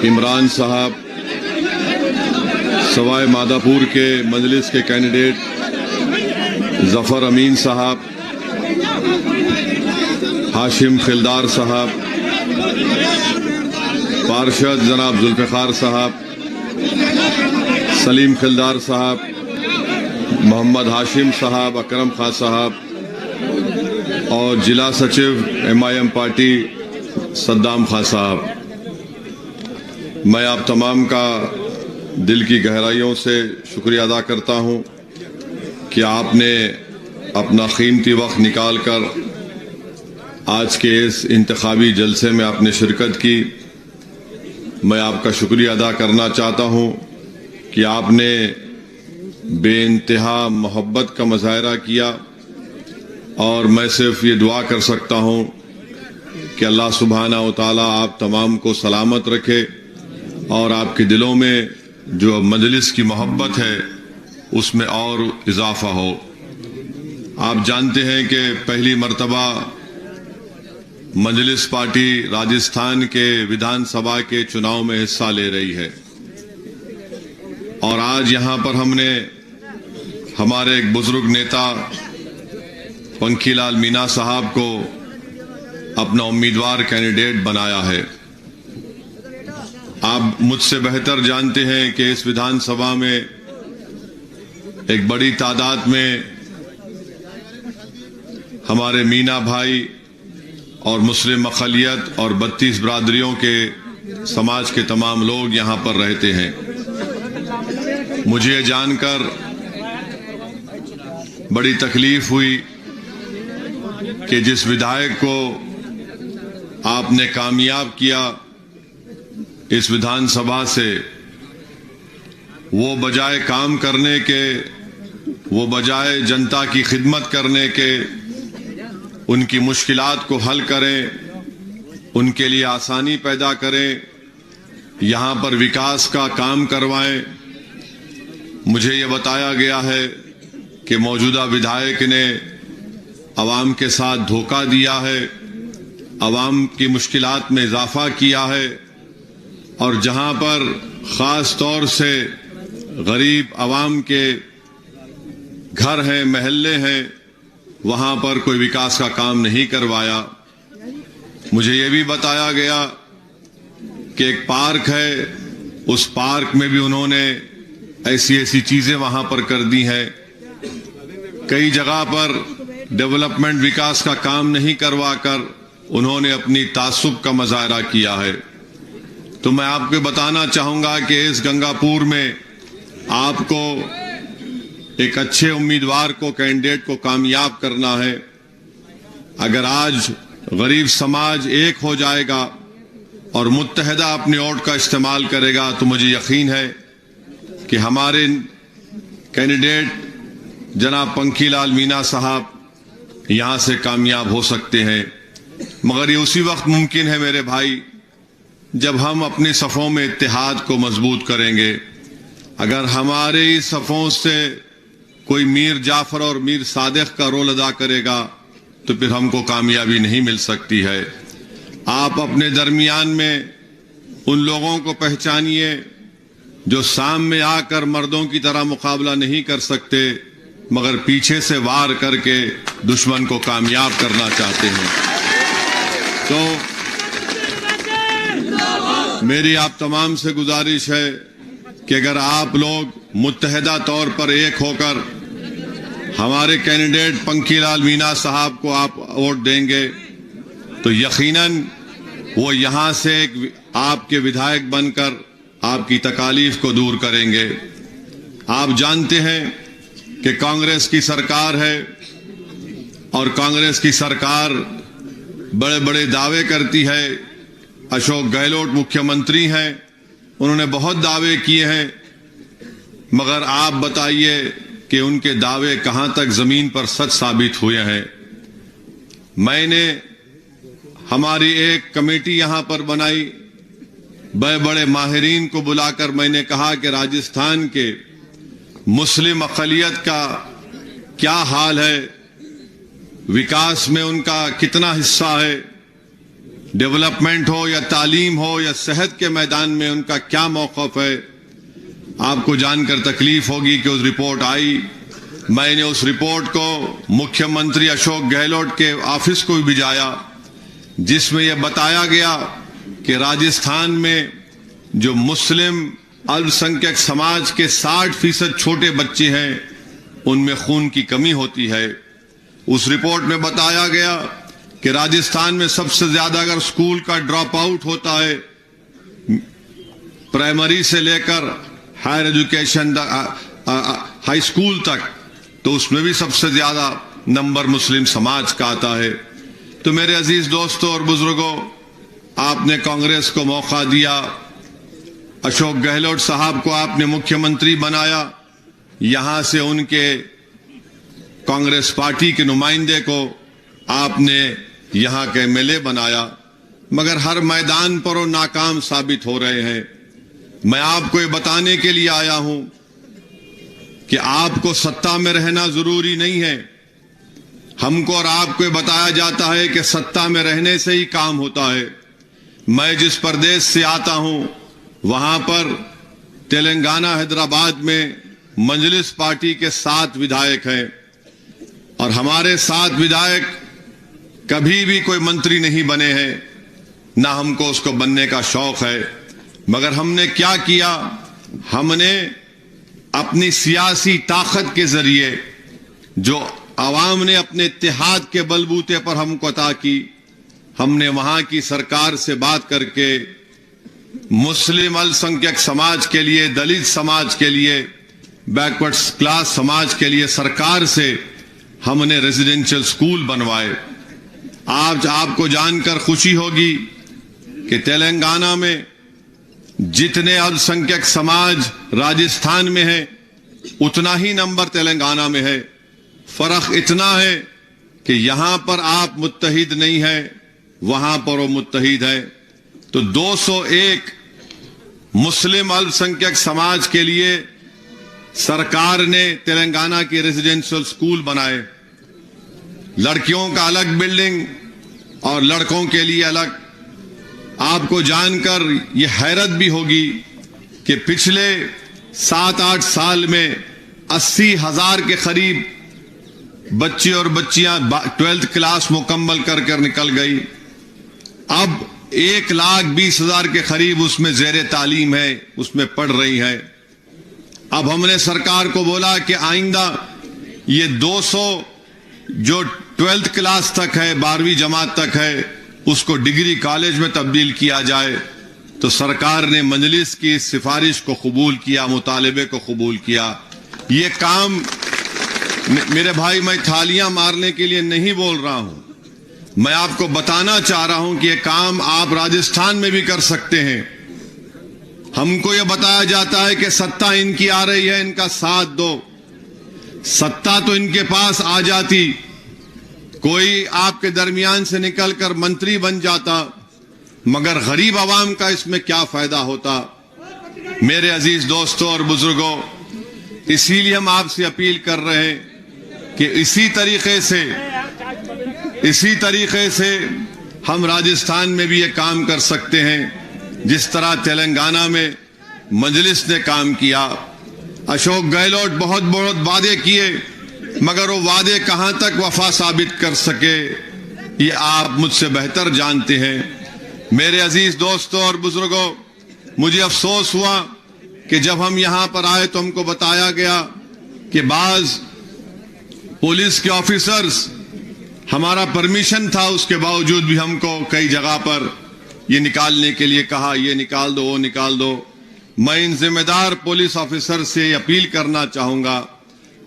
इमरान साहब, सवाई मादापुर के मजलिस के कैंडिडेट जफर अमीन साहब, हाशिम खिलदार साहब, पार्षद जनाब जुल्फ़िकार साहब, सलीम खिलदार साहब, मोहम्मद हाशिम साहब, अकरम खान साहब और जिला सचिव MIM पार्टी सद्दाम खान साहब, मैं आप तमाम का दिल की गहराइयों से शुक्रिया अदा करता हूं कि आपने अपना कीमती वक्त निकाल कर आज के इस इंतखाबी जलसे में आपने शिरकत की। मैं आपका शुक्रिया अदा करना चाहता हूं कि आपने बेइंतहा मोहब्बत का मुजाहरा किया और मैं सिर्फ ये दुआ कर सकता हूं कि अल्लाह सुब्हानहू व तआला आप तमाम को सलामत रखे और आपके दिलों में जो मजलिस की मोहब्बत है उसमें और इजाफा हो। आप जानते हैं कि पहली मर्तबा मजलिस पार्टी राजस्थान के विधानसभा के चुनाव में हिस्सा ले रही है और आज यहां पर हमने हमारे एक बुजुर्ग नेता पंखीलाल मीना साहब को अपना उम्मीदवार कैंडिडेट बनाया है। आप मुझसे बेहतर जानते हैं कि इस विधानसभा में एक बड़ी तादाद में हमारे मीना भाई और मुस्लिम अक़लियत और 32 बरादरियों के समाज के तमाम लोग यहां पर रहते हैं। मुझे ये जानकर बड़ी तकलीफ हुई कि जिस विधायक को आपने कामयाब किया इस विधानसभा से, वो बजाय काम करने के, वो बजाय जनता की खिदमत करने के, उनकी मुश्किलात को हल करें, उनके लिए आसानी पैदा करें, यहाँ पर विकास का काम करवाएं। मुझे ये बताया गया है कि मौजूदा विधायक ने अवाम के साथ धोखा दिया है, अवाम की मुश्किलात में इजाफा किया है और जहां पर खास तौर से गरीब अवाम के घर हैं, महल्ले हैं, वहां पर कोई विकास का काम नहीं करवाया। मुझे ये भी बताया गया कि एक पार्क है, उस पार्क में भी उन्होंने ऐसी ऐसी चीजें वहां पर कर दी हैं। कई जगह पर डेवलपमेंट विकास का काम नहीं करवाकर उन्होंने अपनी तासुब का मुजाहरा किया है। तो मैं आपको बताना चाहूंगा कि इस गंगापुर में आपको एक अच्छे उम्मीदवार को, कैंडिडेट को कामयाब करना है। अगर आज गरीब समाज एक हो जाएगा और मुत्तहदा अपने वोट का इस्तेमाल करेगा तो मुझे यकीन है कि हमारे कैंडिडेट जनाब पंखीलाल मीना साहब यहां से कामयाब हो सकते हैं। मगर ये उसी वक्त मुमकिन है मेरे भाई जब हम अपने सफ़ों में इत्तेहाद को मजबूत करेंगे। अगर हमारे इस सफ़ों से कोई मीर जाफर और मीर सादिक का रोल अदा करेगा तो फिर हमको कामयाबी नहीं मिल सकती है। आप अपने दरमियान में उन लोगों को पहचानिए जो सामने आकर मर्दों की तरह मुकाबला नहीं कर सकते मगर पीछे से वार करके दुश्मन को कामयाब करना चाहते हैं। तो मेरी आप तमाम से गुजारिश है कि अगर आप लोग मुत्तहदा तौर पर एक होकर हमारे कैंडिडेट पंखीलाल मीना साहब को आप वोट देंगे तो यकीनन वो यहां से एक आपके विधायक बनकर आपकी तकालीफ को दूर करेंगे। आप जानते हैं कि कांग्रेस की सरकार है और कांग्रेस की सरकार बड़े बड़े दावे करती है। अशोक गहलोत मुख्यमंत्री हैं, उन्होंने बहुत दावे किए हैं, मगर आप बताइए कि उनके दावे कहां तक जमीन पर सच साबित हुए हैं। मैंने हमारी एक कमेटी यहां पर बनाई, बड़े बड़े माहिरीन को बुलाकर मैंने कहा कि राजस्थान के मुस्लिम अक़लियत का क्या हाल है, विकास में उनका कितना हिस्सा है, डेवलपमेंट हो या तालीम हो या सेहत के मैदान में उनका क्या मौक़िफ़ है। आपको जानकर तकलीफ होगी कि उस रिपोर्ट आई, मैंने उस रिपोर्ट को मुख्यमंत्री अशोक गहलोत के ऑफिस को भी भिजाया, जिसमें यह बताया गया कि राजस्थान में जो मुस्लिम अल्पसंख्यक समाज के 60% छोटे बच्चे हैं उनमें खून की कमी होती है। उस रिपोर्ट में बताया गया कि राजस्थान में सबसे ज्यादा अगर स्कूल का ड्रॉप आउट होता है प्राइमरी से लेकर हायर एजुकेशन हाई स्कूल तक, तो उसमें भी सबसे ज्यादा नंबर मुस्लिम समाज का आता है। तो मेरे अजीज दोस्तों और बुजुर्गों, आपने कांग्रेस को मौका दिया, अशोक गहलोत साहब को आपने मुख्यमंत्री बनाया, यहां से उनके कांग्रेस पार्टी के नुमाइंदे को आपने यहां के एमएलए बनाया, मगर हर मैदान पर वो नाकाम साबित हो रहे हैं। मैं आपको ये बताने के लिए आया हूं कि आपको सत्ता में रहना जरूरी नहीं है। हमको और आपको ये बताया जाता है कि सत्ता में रहने से ही काम होता है। मैं जिस प्रदेश से आता हूं वहां पर तेलंगाना हैदराबाद में मजलिस पार्टी के 7 विधायक हैं और हमारे 7 विधायक कभी भी कोई मंत्री नहीं बने हैं, ना हमको उसको बनने का शौक है। मगर हमने क्या किया, हमने अपनी सियासी ताकत के जरिए जो आवाम ने अपने इत्तेहाद के बलबूते पर हमको अता की, हमने वहां की सरकार से बात करके मुस्लिम अल्पसंख्यक समाज के लिए, दलित समाज के लिए, बैकवर्ड क्लास समाज के लिए सरकार से हमने रेजिडेंशियल स्कूल बनवाए। आज आपको जानकर खुशी होगी कि तेलंगाना में जितने अल्पसंख्यक समाज राजस्थान में है उतना ही नंबर तेलंगाना में है। फर्क इतना है कि यहां पर आप मुत्तहिद नहीं है, वहां पर वो मुत्तहिद है। तो 201 मुस्लिम अल्पसंख्यक समाज के लिए सरकार ने तेलंगाना के रेजिडेंशियल स्कूल बनाए, लड़कियों का अलग बिल्डिंग और लड़कों के लिए अलग। आपको जानकर यह हैरत भी होगी कि पिछले 7-8 साल में 80,000 के करीब बच्चे और बच्चियां 12th क्लास मुकम्मल कर निकल गई। अब 1,20,000 के करीब उसमें ज़ेरे तालीम है, उसमें पढ़ रही है। अब हमने सरकार को बोला कि आइंदा ये 200 जो 12th क्लास तक है, 12वीं जमात तक है, उसको डिग्री कॉलेज में तब्दील किया जाए। तो सरकार ने मजलिस की इस सिफारिश को कबूल किया, मुतालबे को कबूल किया। ये काम मेरे भाई, मैं थालियां मारने के लिए नहीं बोल रहा हूं, मैं आपको बताना चाह रहा हूं कि ये काम आप राजस्थान में भी कर सकते हैं। हमको ये बताया जाता है कि सत्ता इनकी आ रही है, इनका साथ दो। सत्ता तो इनके पास आ जाती, कोई आपके दरमियान से निकलकर मंत्री बन जाता, मगर गरीब आवाम का इसमें क्या फायदा होता। मेरे अजीज दोस्तों और बुजुर्गों, इसीलिए हम आपसे अपील कर रहे हैं कि इसी तरीके से हम राजस्थान में भी ये काम कर सकते हैं, जिस तरह तेलंगाना में मजलिस ने काम किया। अशोक गहलोत बहुत बहुत वादे किए, मगर वो वादे कहां तक वफा साबित कर सके ये आप मुझसे बेहतर जानते हैं। मेरे अजीज दोस्तों और बुजुर्गों, मुझे अफसोस हुआ कि जब हम यहां पर आए तो हमको बताया गया कि बाज पुलिस के ऑफिसर्स, हमारा परमिशन था उसके बावजूद भी हमको कई जगह पर ये निकालने के लिए कहा, ये निकाल दो, वो निकाल दो। मैं इन जिम्मेदार पुलिस ऑफिसर से अपील करना चाहूंगा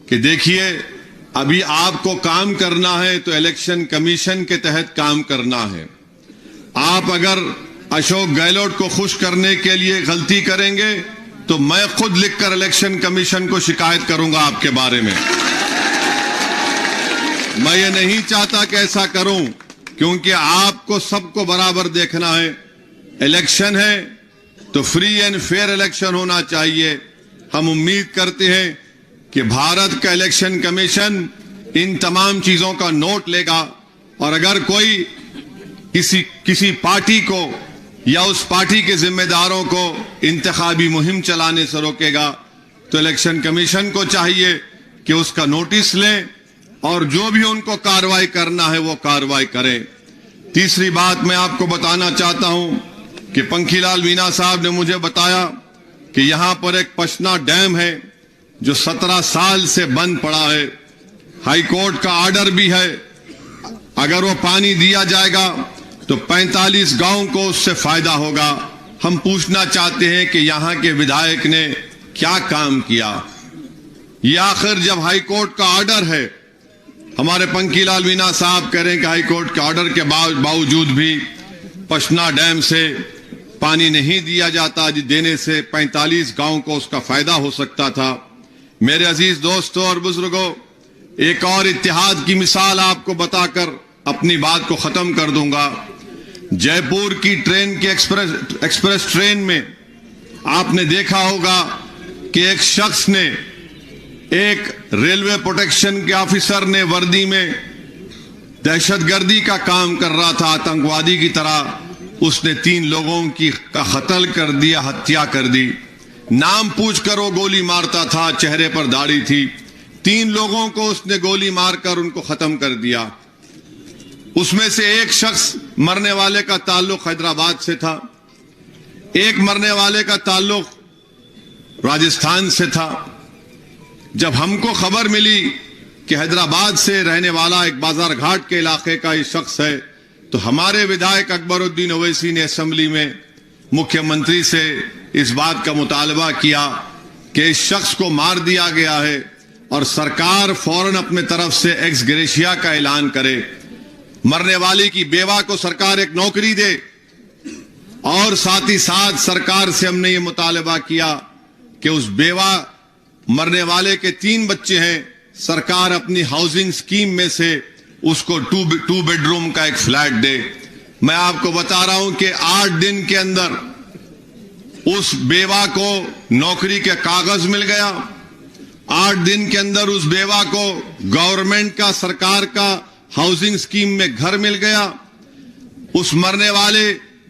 कि देखिए, अभी आपको काम करना है तो इलेक्शन कमीशन के तहत काम करना है। आप अगर अशोक गहलोत को खुश करने के लिए गलती करेंगे तो मैं खुद लिखकर इलेक्शन कमीशन को शिकायत करूंगा आपके बारे में। मैं ये नहीं चाहता कि ऐसा करूं, क्योंकि आपको सबको बराबर देखना है। इलेक्शन है तो फ्री एंड फेयर इलेक्शन होना चाहिए। हम उम्मीद करते हैं कि भारत का इलेक्शन कमीशन इन तमाम चीजों का नोट लेगा और अगर कोई किसी पार्टी को या उस पार्टी के जिम्मेदारों को इंतखाबी मुहिम चलाने से रोकेगा, तो इलेक्शन कमीशन को चाहिए कि उसका नोटिस लें और जो भी उनको कार्रवाई करना है वो कार्रवाई करें। तीसरी बात मैं आपको बताना चाहता हूं कि पंखीलाल मीणा साहब ने मुझे बताया कि यहां पर एक पशना डैम है जो 17 साल से बंद पड़ा है। हाई कोर्ट का आर्डर भी है, अगर वो पानी दिया जाएगा तो 45 गांव को उससे फायदा होगा। हम पूछना चाहते हैं कि यहां के विधायक ने क्या काम किया। ये आखिर जब हाई कोर्ट का आर्डर है, हमारे पंखीलाल मीणा साहब कह रहे हैं कि हाई कोर्ट के ऑर्डर के बावजूद भी पशना डैम से पानी नहीं दिया जाता, देने से 45 गांव को उसका फायदा हो सकता था। मेरे अजीज दोस्तों और बुजुर्गों, एक और इत्तेहाद की मिसाल आपको बताकर अपनी बात को खत्म कर दूंगा। जयपुर की ट्रेन की एक्सप्रेस ट्रेन में आपने देखा होगा कि एक शख्स ने, एक रेलवे प्रोटेक्शन के ऑफिसर ने वर्दी में दहशतगर्दी का काम कर रहा था, आतंकवादी की तरह, उसने 3 लोगों का कत्ल कर दिया, हत्या कर दी। नाम पूछकर वो गोली मारता था, चेहरे पर दाढ़ी थी। 3 लोगों को उसने गोली मारकर उनको खत्म कर दिया। उसमें से एक शख्स मरने वाले का ताल्लुक हैदराबाद से था, एक मरने वाले का ताल्लुक राजस्थान से था। जब हमको खबर मिली कि हैदराबाद से रहने वाला एक बाजार घाट के इलाके का ये शख्स है, तो हमारे विधायक अकबरुद्दीन ओवैसी ने असेंबली में मुख्यमंत्री से इस बात का मुतालबा किया कि इस शख्स को मार दिया गया है और सरकार फौरन अपने तरफ से एक्स ग्रेशिया का ऐलान करे, मरने वाले की बेवा को सरकार एक नौकरी दे। और साथ ही साथ सरकार से हमने ये मुतालबा किया कि उस बेवा, मरने वाले के 3 बच्चे हैं, सरकार अपनी हाउसिंग स्कीम में से उसको 2 बेडरूम का एक फ्लैट दे। मैं आपको बता रहा हूं कि 8 दिन के अंदर उस बेवा को नौकरी के कागज मिल गया। 8 दिन के अंदर उस बेवा को गवर्नमेंट का, सरकार का हाउसिंग स्कीम में घर मिल गया। उस मरने वाले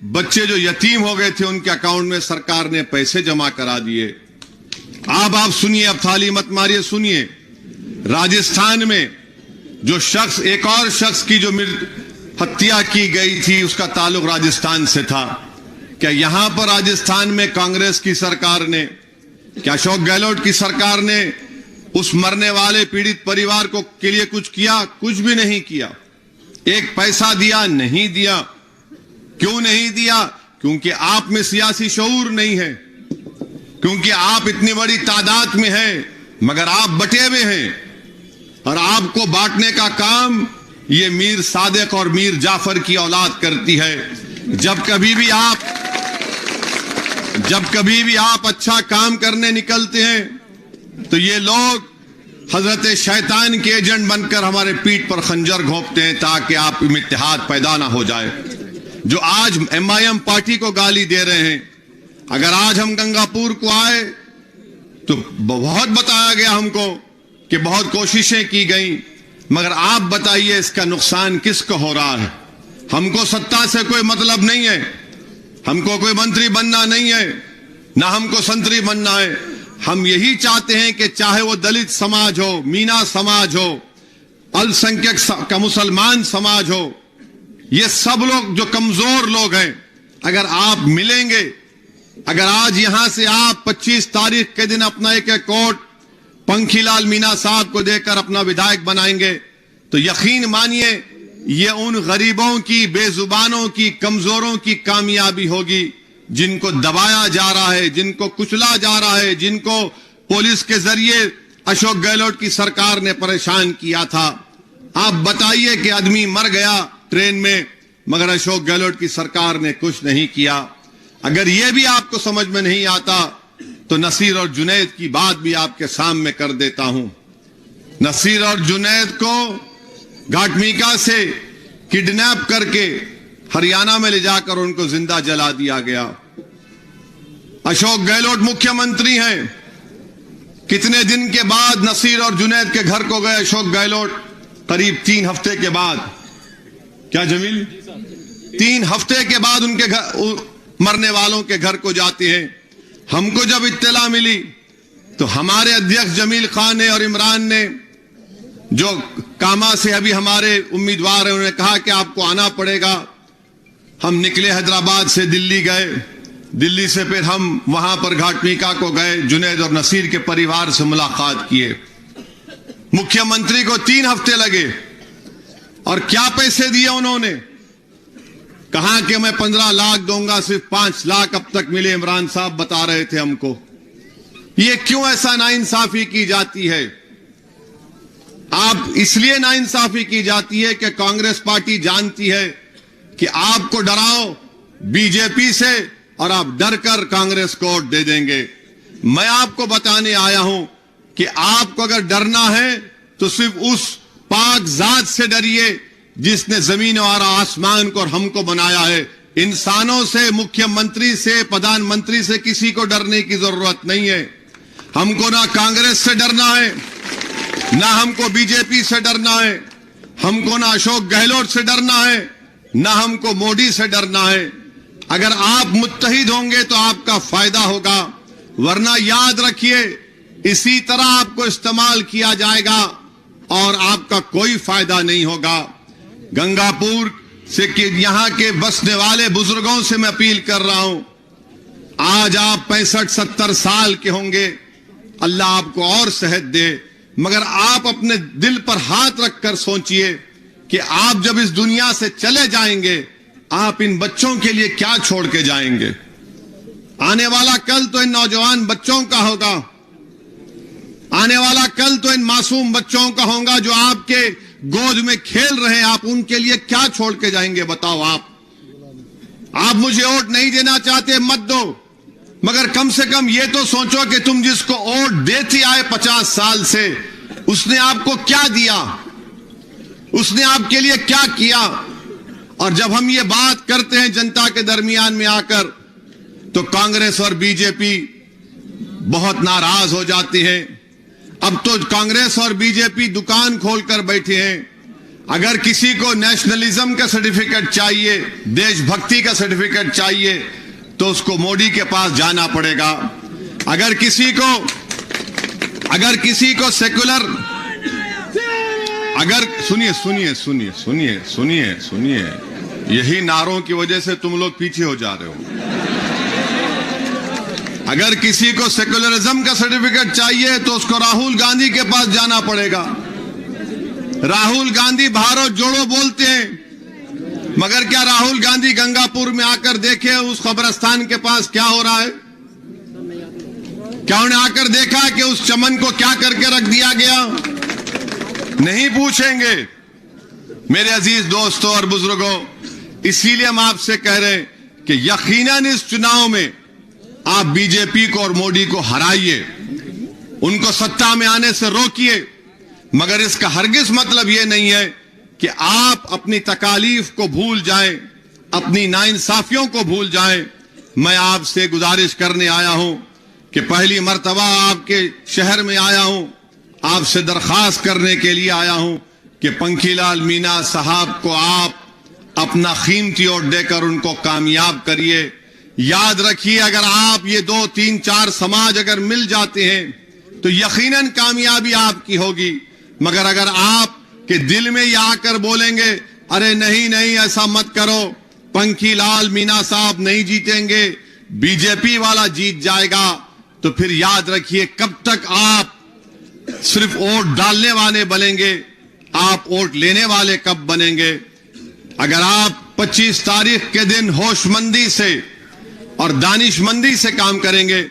बच्चे जो यतीम हो गए थे, उनके अकाउंट में सरकार ने पैसे जमा करा दिए। आप सुनिए, अब थाली मत मारिए, सुनिए। राजस्थान में जो शख्स, एक और शख्स की जो हत्या की गई थी, उसका ताल्लुक राजस्थान से था। क्या यहां पर राजस्थान में कांग्रेस की सरकार ने, क्या अशोक गहलोत की सरकार ने उस मरने वाले पीड़ित परिवार को के लिए कुछ किया? कुछ भी नहीं किया। एक पैसा दिया? नहीं दिया। क्यों नहीं दिया? क्योंकि आप में सियासी शऊर नहीं है, क्योंकि आप इतनी बड़ी तादाद में हैं मगर आप बटे हुए हैं, और आपको बांटने का काम ये मीर सादिक और मीर जाफर की औलाद करती है। जब कभी भी आप अच्छा काम करने निकलते हैं तो ये लोग हजरत शैतान के एजेंट बनकर हमारे पीठ पर खंजर घोंपते हैं ताकि आप में इत्तेहाद पैदा ना हो जाए। जो आज MIM पार्टी को गाली दे रहे हैं, अगर आज हम गंगापुर को आए तो बहुत बताया गया हमको कि बहुत कोशिशें की गई, मगर आप बताइए इसका नुकसान किसको हो रहा है? हमको सत्ता से कोई मतलब नहीं है, हमको कोई मंत्री बनना नहीं है, ना हमको संतरी बनना है। हम यही चाहते हैं कि चाहे वो दलित समाज हो, मीना समाज हो, अल्पसंख्यक का मुसलमान समाज हो, ये सब लोग जो कमजोर लोग हैं, अगर आप मिलेंगे, अगर आज यहां से आप 25 तारीख के दिन अपना एक वोट पंखीलाल मीणा साहब को देकर अपना विधायक बनाएंगे, तो यकीन मानिए ये उन गरीबों की, बेजुबानों की, कमजोरों की कामयाबी होगी जिनको दबाया जा रहा है, जिनको कुचला जा रहा है, जिनको पुलिस के जरिए अशोक गहलोत की सरकार ने परेशान किया था। आप बताइए कि आदमी मर गया ट्रेन में, मगर अशोक गहलोत की सरकार ने कुछ नहीं किया। अगर यह भी आपको समझ में नहीं आता तो नसीर और जुनैद की बात भी आपके सामने कर देता हूं। नसीर और जुनैद को घाटमीका से किडनैप करके हरियाणा में ले जाकर उनको जिंदा जला दिया गया। अशोक गहलोत मुख्यमंत्री हैं, कितने दिन के बाद नसीर और जुनैद के घर को गए अशोक गहलोत? करीब 3 हफ्ते के बाद। क्या जमील? 3 ہفتے کے بعد ان کے مرنے والوں کے گھر کو جاتے ہیں. ہم کو جب اطلاع ملی تو ہمارے ادھیکش جمیل خان نے اور عمران نے، جو کاما سے ابھی ہمارے امیدوار ہیں، انہوں نے کہا کہ آپ کو آنا پڑے گا. ہم نکلے حیدرآباد سے دلی گئے. دلی سے پھر ہم وہاں پر گھاٹمیکا کو گئے، جنید اور نصیر کے پریوار سے ملاقات کیے. مکھیہ منتری کو 3 ہفتے لگے. اور کیا پیسے دیے انہوں نے؟ کہا کہ میں 15 لاکھ دوں گا، صرف 5 لاکھ اب تک ملے. عمران صاحب بتا رہے تھے ہم کو. یہ کیوں ایسا ناانصافی کی جاتی ہے؟ آپ اس لیے ناانصافی کی جاتی ہے کہ کانگریس پارٹی جانتی ہے کہ آپ کو ڈراؤ بی جے پی سے اور آپ ڈر کر کانگریس کو ووٹ دے دیں گے. میں آپ کو بتانے آیا ہوں کہ آپ کو اگر ڈرنا ہے تو صرف اس پاک ذات سے ڈریے جس نے زمین اور آسمان کو اور ہم کو بنایا ہے. انسانوں سے، مکھیہ منتری سے، پردھان منتری سے کسی کو ڈرنے کی ضرورت نہیں ہے. ہم کو نہ کانگریس سے ڈرنا ہے، نہ ہم کو بی جے پی سے ڈرنا ہے، ہم کو نہ اشوک گہلوٹ سے ڈرنا ہے، نہ ہم کو مودی سے ڈرنا ہے. اگر آپ متحد ہوں گے تو آپ کا فائدہ ہوگا، ورنہ یاد رکھیے اسی طرح آپ کو استعمال کیا جائے گا اور آپ کا کوئی فائدہ نہیں ہوگا. گنگا پور سے یہاں کے بسنے والے بزرگوں سے میں اپیل کر رہا ہوں، آج آپ 65-70 سال کے ہوں گے، اللہ آپ کو اور صحت دے، مگر آپ اپنے دل پر ہاتھ رکھ کر سوچئے کہ آپ جب اس دنیا سے چلے جائیں گے آپ ان بچوں کے لیے کیا چھوڑ کے جائیں گے. آنے والا کل تو ان نوجوان بچوں کا ہوگا، آنے والا کل تو ان معصوم بچوں کا ہوگا جو آپ کے گود میں کھیل رہے ہیں. آپ ان کے لیے کیا چھوڑ کے جائیں گے بتاؤ. آپ مجھے ووٹ نہیں دینا چاہتے، مت دو، مگر کم سے کم یہ تو سوچو کہ تم جس کو ووٹ دیتے آئے 50 سال سے، اس نے آپ کو کیا دیا، اس نے آپ کے لیے کیا کیا. اور جب ہم یہ بات کرتے ہیں جنتا کے درمیان میں آ کر تو کانگریس اور بی جے پی بہت ناراض ہو جاتی ہیں. اب تو کانگریس اور بی جے پی دکان کھول کر بیٹھے ہیں. اگر کسی کو نیشنلزم کا سرٹیفکیٹ چاہیے، دیش بھکتی کا سرٹیفکیٹ چاہیے تو اس کو مودی کے پاس جانا پڑے گا. اگر کسی کو سیکولر، اگر سنیے یہی نعروں کی وجہ سے تم لوگ پیچھے ہو جا رہے ہو. اگر کسی کو سیکولرزم کا سرٹیفکیٹ چاہیے تو اس کو راہل گاندھی کے پاس جانا پڑے گا. راہل گاندھی بھارت جوڑو بولتے ہیں، مگر کیا راہل گاندھی گنگا پور میں آ کر دیکھے اس قبرستان کے پاس کیا ہو رہا ہے؟ کیا انہیں آ کر دیکھا کہ اس چمن کو کیا کر کے رکھ دیا گیا؟ نہیں پوچھیں گے. میرے عزیز دوستوں اور بزرگوں، اسی لیے ہم آپ سے کہہ رہے ہیں کہ یقیناً اس چناؤ میں آپ بی جے پی کو اور مودی کو ہرائیے، ان کو سत्ता میں آنے سے روکیے، مگر اس کا ہرگز مطلب یہ نہیں ہے کہ آپ اپنی تکالیف کو بھول جائیں، اپنی ناانصافیوں کو بھول جائیں. میں آپ سے گزارش کرنے آیا ہوں کہ پہلی مرتبہ آپ کے شہر میں آیا ہوں، آپ سے درخواست کرنے کے لیے آیا ہوں کہ پنکھی لال مینا صاحب کو آپ اپنا قیمتی ووٹ دے کر ان کو کامیاب کریے. یاد رکھیے اگر آپ یہ 2, 3, 4 سماج اگر مل جاتے ہیں تو یقیناً کامیابی آپ کی ہوگی. مگر اگر آپ کے دل میں یہ آ کر بولیں گے ارے نہیں ایسا مت کرو، پنکھی لال مینا صاحب نہیں جیتیں گے، بی جے پی والا جیت جائے گا، تو پھر یاد رکھیے کب تک آپ صرف ووٹ ڈالنے والے بنیں گے، آپ ووٹ لینے والے کب بنیں گے؟ اگر آپ 25 تاریخ کے دن ہوش مندی سے اور دانش مندی سے کام کریں گے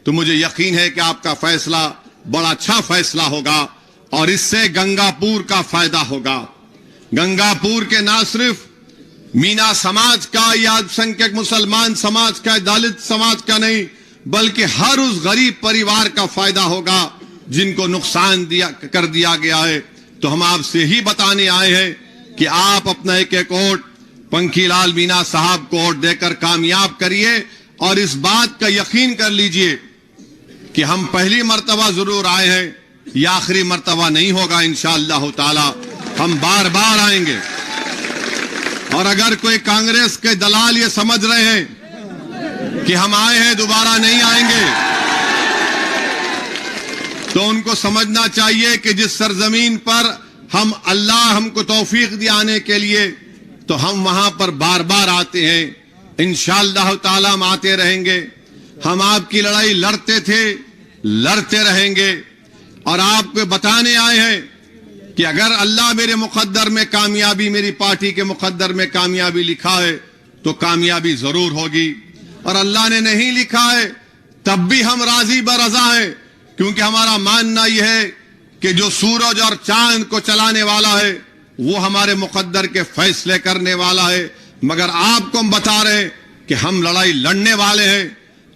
تو مجھے یقین ہے کہ آپ کا فیصلہ بڑا اچھا فیصلہ ہوگا اور اس سے گنگا پور کا فائدہ ہوگا. گنگا پور کے نہ صرف مینا سماج کا یا الپسنکھیک مسلمان سماج کا، دلت سماج کا نہیں، بلکہ ہر اس غریب پریوار کا فائدہ ہوگا جن کو نقصان کر دیا گیا ہے. تو ہم آپ سے ہی بتانے آئے ہیں کہ آپ اپنا ایک ووٹ پنکھی لال مینا صاحب کو ووٹ دے کر کامیاب کریے اور اس بات کا یقین کر لیجئے کہ ہم پہلی مرتبہ ضرور آئے ہیں، یہ آخری مرتبہ نہیں ہوگا انشاءاللہ تعالی، ہم بار بار آئیں گے اور اگر کوئی کانگریس کے دلال یہ سمجھ رہے ہیں کہ ہم آئے ہیں دوبارہ نہیں آئیں گے، تو ان کو سمجھنا چاہیے کہ جس سرزمین پر اللہ ہم کو توفیق دی آنے کے لیے، تو ہم وہاں پر بار بار آتے ہیں، انشاءاللہ تعالی ہم آتے رہیں گے۔ ہم آپ کی لڑائی لڑتے تھے، لڑتے رہیں گے، اور آپ کو بتانے آئے ہیں کہ اگر اللہ میرے مقدر میں کامیابی، میری پارٹی کے مقدر میں کامیابی لکھا ہے تو کامیابی ضرور ہوگی، اور اللہ نے نہیں لکھا ہے تب بھی ہم راضی برضا ہیں، کیونکہ ہمارا ماننا یہ ہے کہ جو سورج اور چاند کو چلانے والا ہے وہ ہمارے مقدر کے فیصلے کرنے والا ہے۔ مگر آپ کو ہم بتا رہے ہیں کہ ہم لڑائی لڑنے والے ہیں،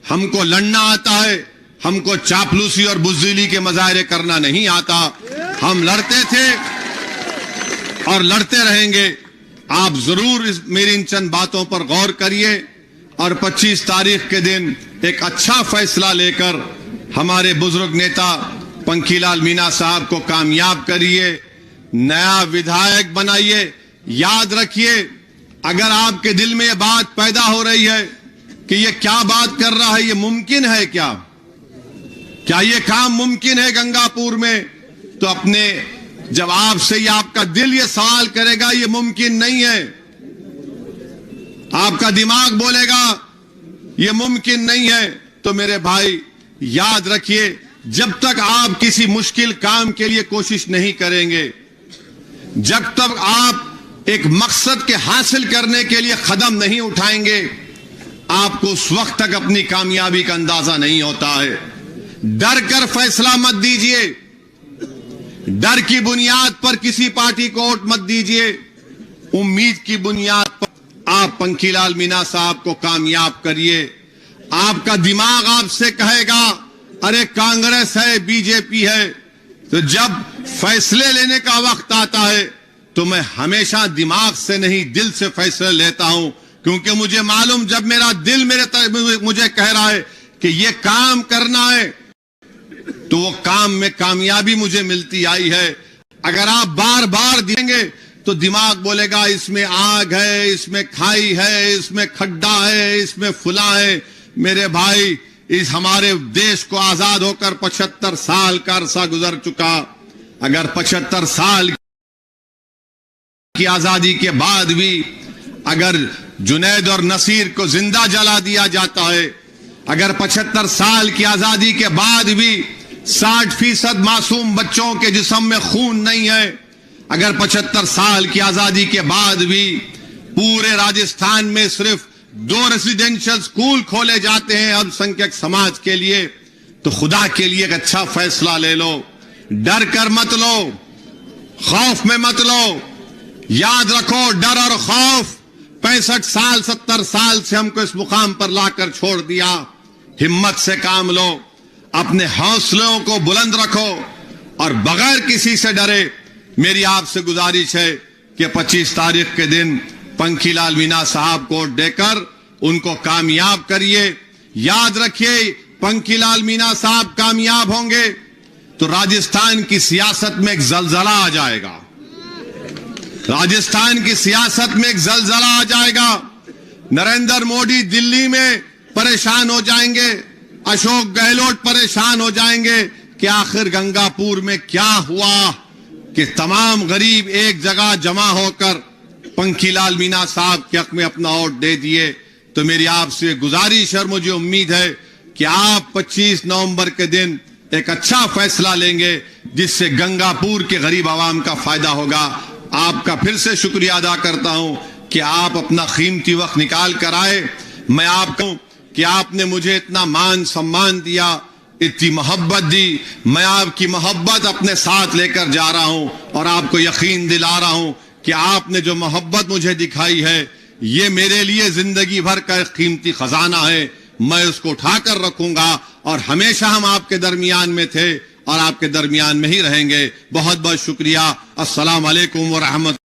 ہم کو لڑنا آتا ہے، ہم کو چاپلوسی اور بزدلی کے مظاہرے کرنا نہیں آتا۔ ہم لڑتے تھے اور لڑتے رہیں گے۔ آپ ضرور میری ان چند باتوں پر غور کریے، اور 25 تاریخ کے دن ایک اچھا فیصلہ لے کر ہمارے بزرگ نیتا پنکھی لال مینا صاحب کو کامیاب کریے، نیا ودھایک بنائیے۔ یاد رکھیے، اگر آپ کے دل میں یہ بات پیدا ہو رہی ہے کہ یہ کیا بات کر رہا ہے، یہ ممکن ہے کیا یہ کام ممکن ہے گنگا پور میں، تو اپنے جب آپ سے آپ کا دل یہ سوال کرے گا یہ ممکن نہیں ہے، آپ کا دماغ بولے گا یہ ممکن نہیں ہے، تو میرے بھائی یاد رکھیے، جب تک آپ کسی مشکل کام کے لیے کوشش نہیں کریں گے، جب تک آپ ایک مقصد کے حاصل کرنے کے لیے قدم نہیں اٹھائیں گے، آپ کو اس وقت تک اپنی کامیابی کا اندازہ نہیں ہوتا ہے۔ ڈر کر فیصلہ مت دیجئے، ڈر کی بنیاد پر کسی پارٹی کو ووٹ مت دیجئے، امید کی بنیاد پر آپ پنکھی لال مینا صاحب کو کامیاب کریے۔ آپ کا دماغ آپ سے کہے گا ارے کانگریس ہے، بی جے پی ہے، تو جب فیصلے لینے کا وقت آتا ہے تو میں ہمیشہ دماغ سے نہیں دل سے فیصلے لیتا ہوں، کیونکہ مجھے معلوم جب میرا دل مجھے کہہ رہا ہے کہ یہ کام کرنا ہے تو وہ کام میں کامیابی مجھے ملتی آئی ہے۔ اگر آپ بار بار دیں گے تو دماغ بولے گا اس میں آگ ہے، اس میں کھائی ہے، اس میں کھڈا ہے، اس میں فلا ہے۔ میرے بھائی، اس ہمارے دیش کو آزاد ہو کر 75 سال کا عرصہ گزر چکا، اگر 75 سال کی آزادی کے بعد بھی اگر جنید اور نصیر کو زندہ جلا دیا جاتا ہے، اگر 75 سال کی آزادی کے بعد بھی 60% معصوم بچوں کے جسم میں خون نہیں ہے، اگر 75 سال کی آزادی کے بعد بھی پورے راجستھان میں صرف 2 ریزیڈینشل سکول کھولے جاتے ہیں اب سنکھیک سماج کے لیے، تو خدا کے لیے ایک اچھا فیصلہ لے لو، ڈر کر مت لو، خوف میں مت لو۔ یاد رکھو، ڈر اور خوف 65 سال 70 سال سے ہم کو اس مقام پر لا کر چھوڑ دیا۔ ہمت سے کام لو، اپنے حوصلوں کو بلند رکھو، اور بغیر کسی سے ڈرے میری آپ سے گزارش ہے کہ 25 تاریخ کے دن پنکھی لال مینا صاحب کو ووٹ دے کر ان کو کامیاب کریے۔ یاد رکھیے، پنکھی لال مینا صاحب کامیاب ہوں گے تو راجستھان کی سیاست میں ایک زلزلہ آ جائے گا، راجستھان کی سیاست میں ایک زلزلہ آ جائے گا۔ نریندر مودی دلی میں پریشان ہو جائیں گے، اشوک گہلوٹ پریشان ہو جائیں گے کہ آخر گنگا پور میں کیا ہوا کہ تمام غریب ایک جگہ جمع ہو کر پنکھی لال مینا صاحب کے حق میں اپنا ووٹ دے دیے۔ تو میری آپ سے گزارش اور مجھے امید ہے کہ آپ 25 نومبر کے دن ایک اچھا فیصلہ لیں گے جس سے گنگا پور کے غریب عوام کا فائدہ ہوگا۔ آپ کا پھر سے شکریہ ادا کرتا ہوں کہ آپ اپنا قیمتی وقت نکال کر آئے۔ میں آپ کو کہ آپ نے مجھے اتنا مان سمان دیا، اتنی محبت دی، میں آپ کی محبت اپنے ساتھ لے کر جا رہا ہوں، اور آپ کو یقین دلا رہا ہوں کہ آپ نے جو محبت مجھے دکھائی ہے یہ میرے لیے زندگی بھر کا ایک قیمتی خزانہ ہے، میں اس کو اٹھا کر رکھوں گا، اور ہمیشہ ہم آپ کے درمیان میں تھے اور آپ کے درمیان میں ہی رہیں گے۔ بہت بہت شکریہ۔ السلام علیکم ورحمۃ